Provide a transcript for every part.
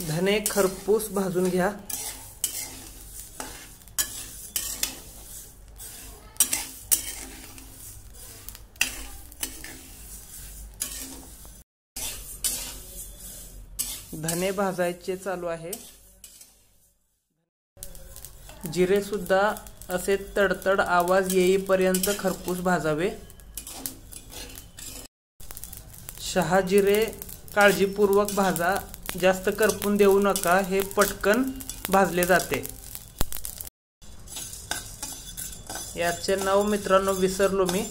धने खरपूस भाजून घ्या। धने भाजायचे चालू आहे। जिरे सुद्धा असे तडतड आवाज येईपर्यंत खरपूस भाजावे। शहाजिरे काळजीपूर्वक भाजा, जास्त करपून देऊ नका, हे पटकन भाजले जाते। याचे नाव मित्रांनो विसरलो मी।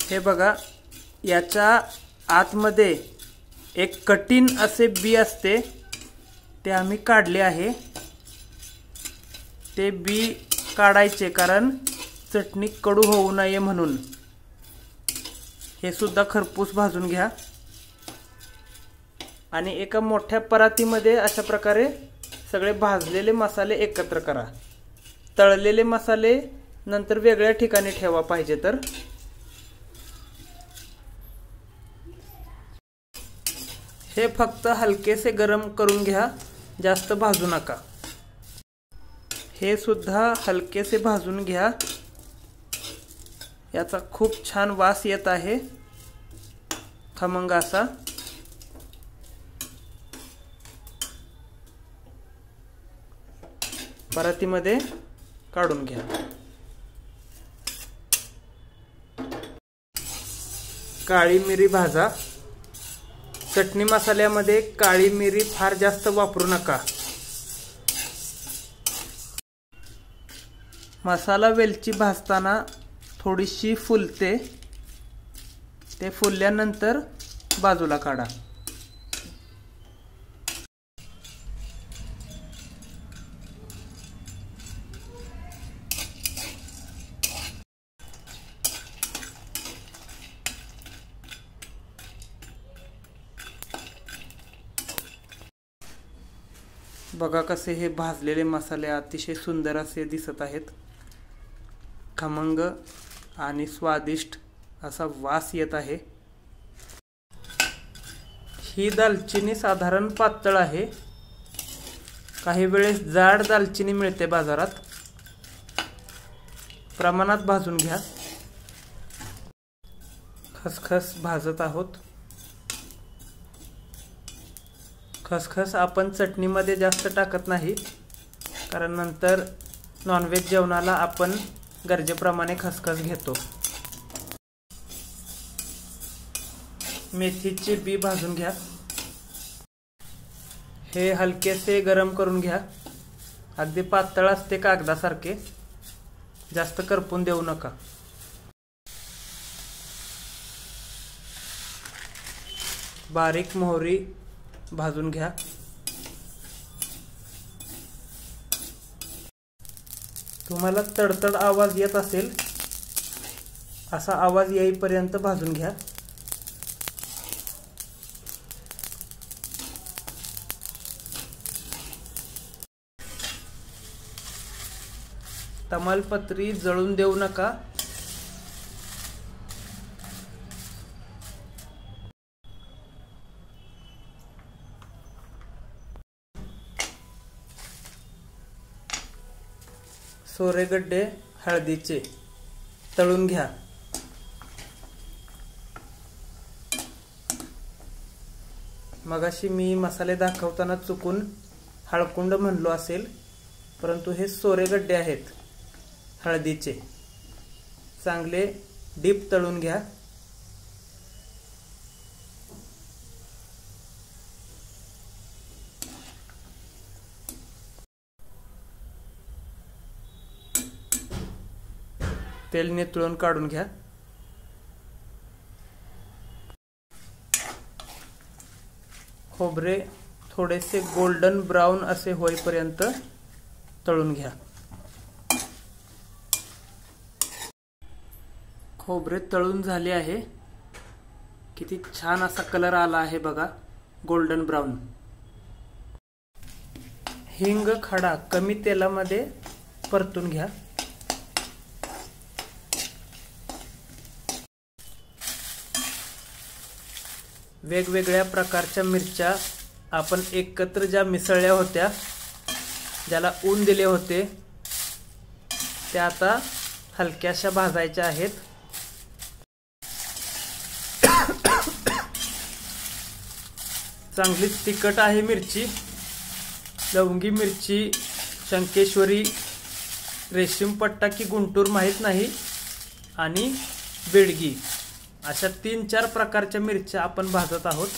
हे बघा, याच्या आतमध्ये एक कठीण असे बी असते, ते आम्ही काढले आहे। ते बी काढायचे कारण चटणी कडू होऊ नये म्हणून। हे सुद्धा खरपूस भाजून घ्या आणि एका मोठ्या परातीमध्ये अशा प्रकारे सगळे भाजलेले मसाले एकत्र करा। तळलेले मसाले नंतर वेगळ्या ठिकाणी ठेवा पाहिजे तर। हे फक्त हलकेसे गरम करून घ्या, जास्त भाजू नका। हे सुद्धा हलकेसे भाजून घ्या। याचा खूप छान वास येत आहे, खमंग असा। परातीमध्ये काढून घ्या। काळी मिरी भाजा। चटणी मसाल्यामध्ये काळी मिरी फार जास्त वापरू नका। मसाला वेलची भाजताना थोडीशी फुलते, ते फुलल्यानंतर बाजूला काढा। बघा कसे हे भाजलेले मसाले अतिशय सुंदर असे दिसत आहेत। खमंग आणि स्वादिष्ट असा वास येत आहे। ही दालचिनी साधारण पातळ आहे, काही वेळेस जाड दालचिनी मिळते बाजारात। प्रमाणात भाजून घ्या। खसखस भाजत आहोत। खसखस आपण चटणीमध्ये जास्त टाकत नाही, कारण नंतर नॉनव्हेज जेवणाला आपण गरजेप्रमाणे खसखस घेतो। मेथीचे बी भाजून घ्या। हे हलकेसे गरम करून घ्या, अगदी पातळ असते कागदासारखे, जास्त करपून देऊ नका। बारीक मोहरी भाजून घ्या। तुम्हाला तडतड आवाज येत असेल, असा आवाज येईपर्यंत भाजून घ्या। तमालपत्री जळून देऊ नका। सोरेगड्डे हळदीचे तळून घ्या। मगाशी मी मसाले दाखवताना चुकून हळकुंड म्हणलो असेल, परंतु हे सोरेगड्डे आहेत हळदीचे। चांगले डीप तळून घ्या। तेल नितळून काढून घ्या। खोबरे थोडेसे गोल्डन ब्राउन असे होईपर्यंत तळून घ्या। खोबरे तळून झाले आहे, किती छान असा कलर आला आहे बघा, गोल्डन ब्राउन। हिंग खडा कमी तेलामध्ये परतून घ्या। वेगवेगळ्या प्रकारच्या मिरच्या आपण एकत्र ज्या मिसळल्या होत्या, ज्याला ऊन दिले होते, त्या आता हलक्याशा भाजायच्या आहेत. चांगलीच तिखट आहे मिरची. लवंगी मिरची, शंकेश्वरी, रेशीमपट्टा की गुंटूर माहीत नाही, आणि बेडगी, अशा 3-4 प्रकारच्या मिरच्या आपण भाजत आहोत.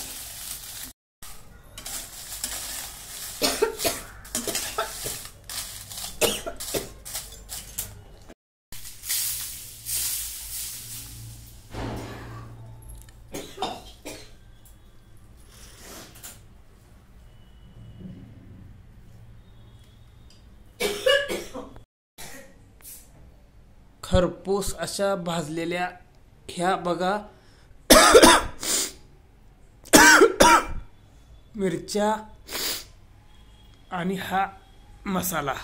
खरपूस अशा भाजलेल्या ह्या बघा मिरच्या आणि हा मसाला.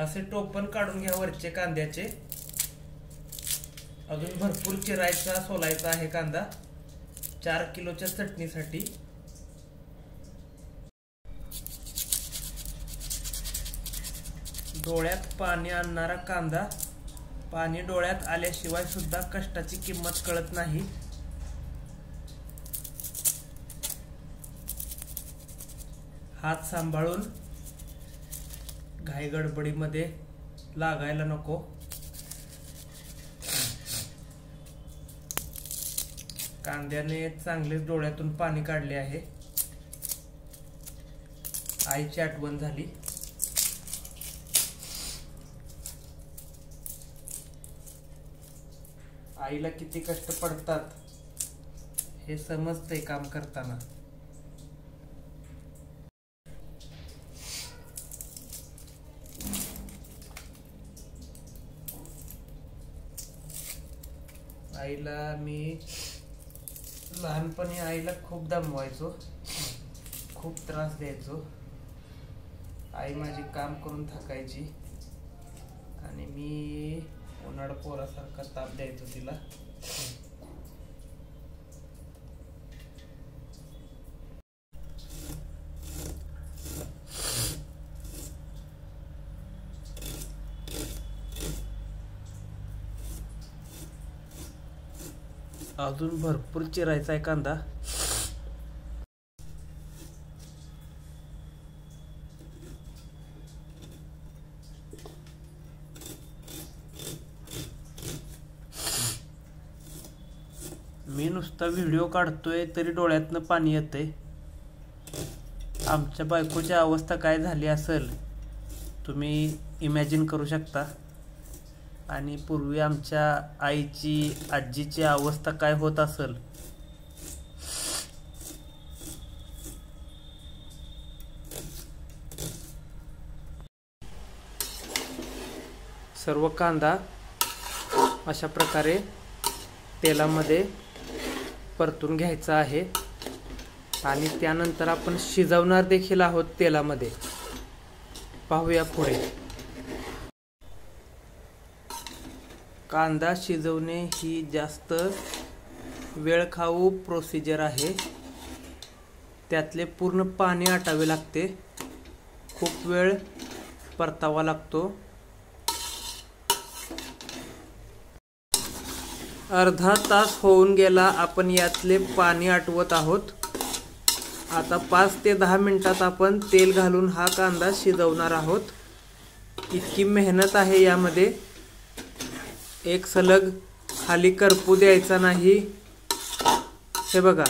असे टोपण काढून घ्या वरचे कांद्याचे. अजून भरपूर चिरायचा सोलायचा आहे कांदा 4 किलोच्या चटणीसाठी. डोळ्यात पाणी आणणारा कांदा. पाणी डोळ्यात आल्याशिवाय सुद्धा कष्टाची किंमत कळत नाही. हात सांभाळून, घाई गडबडीमध्ये लागायला नको. कांद्याने चांगलेच डोळ्यातून पाणी काढले आहे. आईची आठवण झाली. आईला किती कष्ट पडतात हे समजतंय काम करताना. आईला मी लहानपणी आईला खूप दमवायचो, खूप त्रास द्यायचो. आई माझी काम करून थकायची आणि मी उन्हाळा पोरासारखा ताप द्यायचो तिला. अजून भरपूर चिरायचा आहे कांदा. मी नुसता व्हिडिओ काढतोय तरी डोळ्यातनं पाणी येतंय. आमच्या बायकोची अवस्था काय झाली असेल तुम्ही इमॅजिन करू शकता. आणि पूर्वी आमच्या आईची, आजीची अवस्था काय होत असेल. सर्व कांदा अशा प्रकारे तेलामध्ये परतून घ्यायचा आहे आणि त्यानंतर आपण शिजवणार देखील आहोत तेलामध्ये. पाहूया पुढे. कांदा शिजवणे ही जास्त वेळखाऊ प्रोसिजर आहे. त्यातले पूर्ण पाणी आटावे लागते. खूप वेळ परतावा लागतो. अर्धा तास होऊन गेला. आपण यातले पाणी आटवत आहोत. आता 5 ते 10 मिनिटात आपण तेल घालून हा कांदा शिजवणार आहोत. इतकी मेहनत आहे यामध्ये. एक सलग खाली करपू द्यायचा नाही. हे बघा,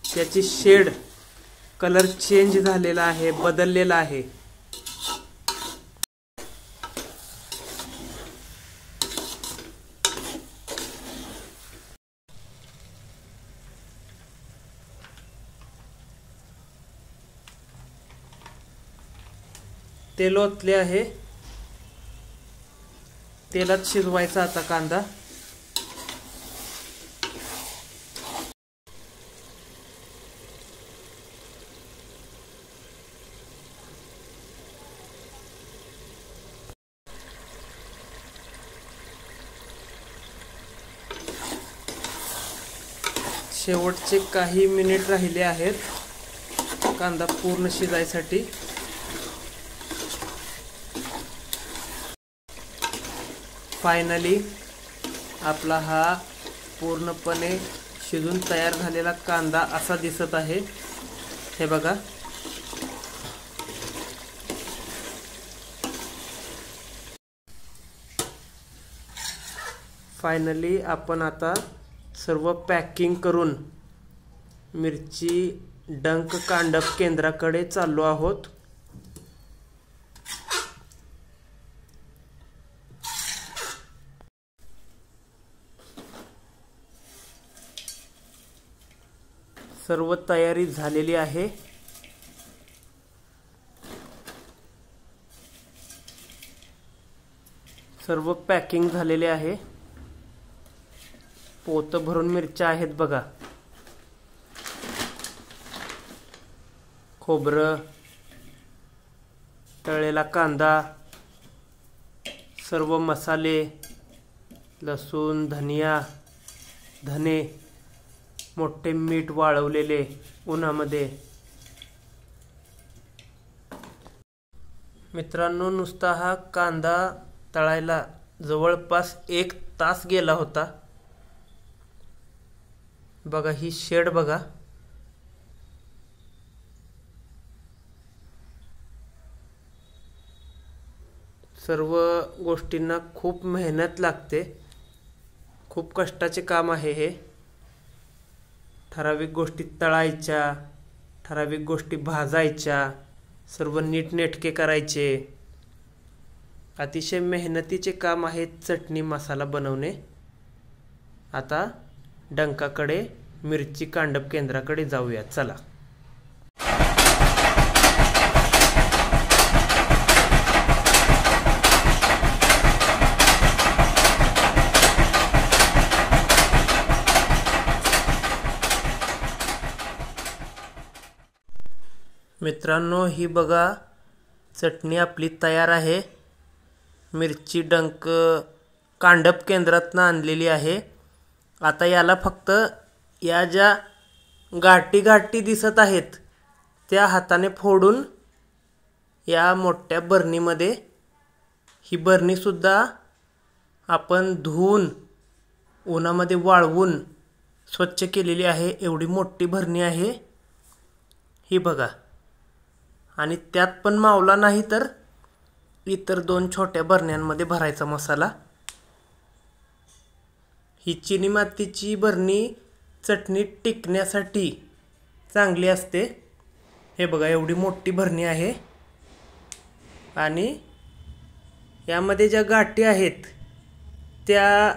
त्याची शेड, कलर चेंज झालेला आहे, बदललेला आहे. तेल ओतले आहे. तेलात शिजवायचा आता कांदा. शेवटचे काही मिनिट राहिले आहेत कांदा पूर्ण शिजायसाठी. फायनली आपला हा पूर्णपणे शिजून तयार झालेला कांदा असा दिसत आहे. हे बघा. फायनली आपण आता सर्व पॅकिंग करून मिरची डंक कांडप केंद्राकडे चाललो आहोत. सर्व तयारी झालेली आहे. सर्व पॅकिंग झालेले आहे. पोत भरून मिरच्या आहेत बघा. खोबरं, तळलेला कांदा, सर्व मसाले, लसूण, धनिया, धने, मोठे मीठ वाळवलेले उन्हामध्ये. मित्रांनो, नुसता हा कांदा तळायला जवळपास 1 तास गेला होता. बघा ही शेड बघा. सर्व गोष्टींना खूप मेहनत लागते. खूप कष्टाचे काम आहे हे. ठराविक गोष्टी तळायच्या, ठराविक गोष्टी भाजायच्या, सर्व नीटनेटके करायचे. अतिशय मेहनतीचे काम आहे चटणी मसाला बनवणे. आता डंकाकडे, मिरची कांडप केंद्राकडे जाऊया चला. मित्रांनो, ही बघा चटणी आपली तयार आहे. मिरची डंक कांडप केंद्रातून आणलेली आहे. आता याला फक्त या ज्या गाठी गाठी दिसत आहेत त्या हाताने फोडून या मोठ्या बरणीमध्ये, ही बरणीसुद्धा आपण धुवून उन्हामध्ये वाळवून स्वच्छ केलेली आहे. एवढी मोठी बरणी आहे ही बघा. आणि त्यात पण मावला नाही तर इतर 2 छोट्या बरण्यांमध्ये भरायचा मसाला. ही चिनी मातीची बरणी चटणी टिकण्यासाठी चांगली असते. हे बघा एवढी मोठी बरणी आहे. आणि यामध्ये ज्या गाठी आहेत त्या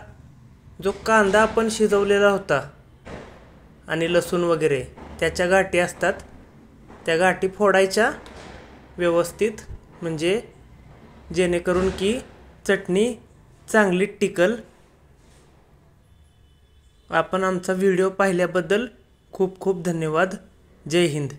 जो कांदा आपण शिजवलेला होता आणि लसूण वगैरे त्याच्या गाठी असतात. त्या गाठी फोडायच्या व्यवस्थित, म्हणजे जेणेकरून की चटणी चांगली टिकल. आपण आमचा व्हिडिओ पाहिल्याबद्दल खूप खूप धन्यवाद. जय हिंद.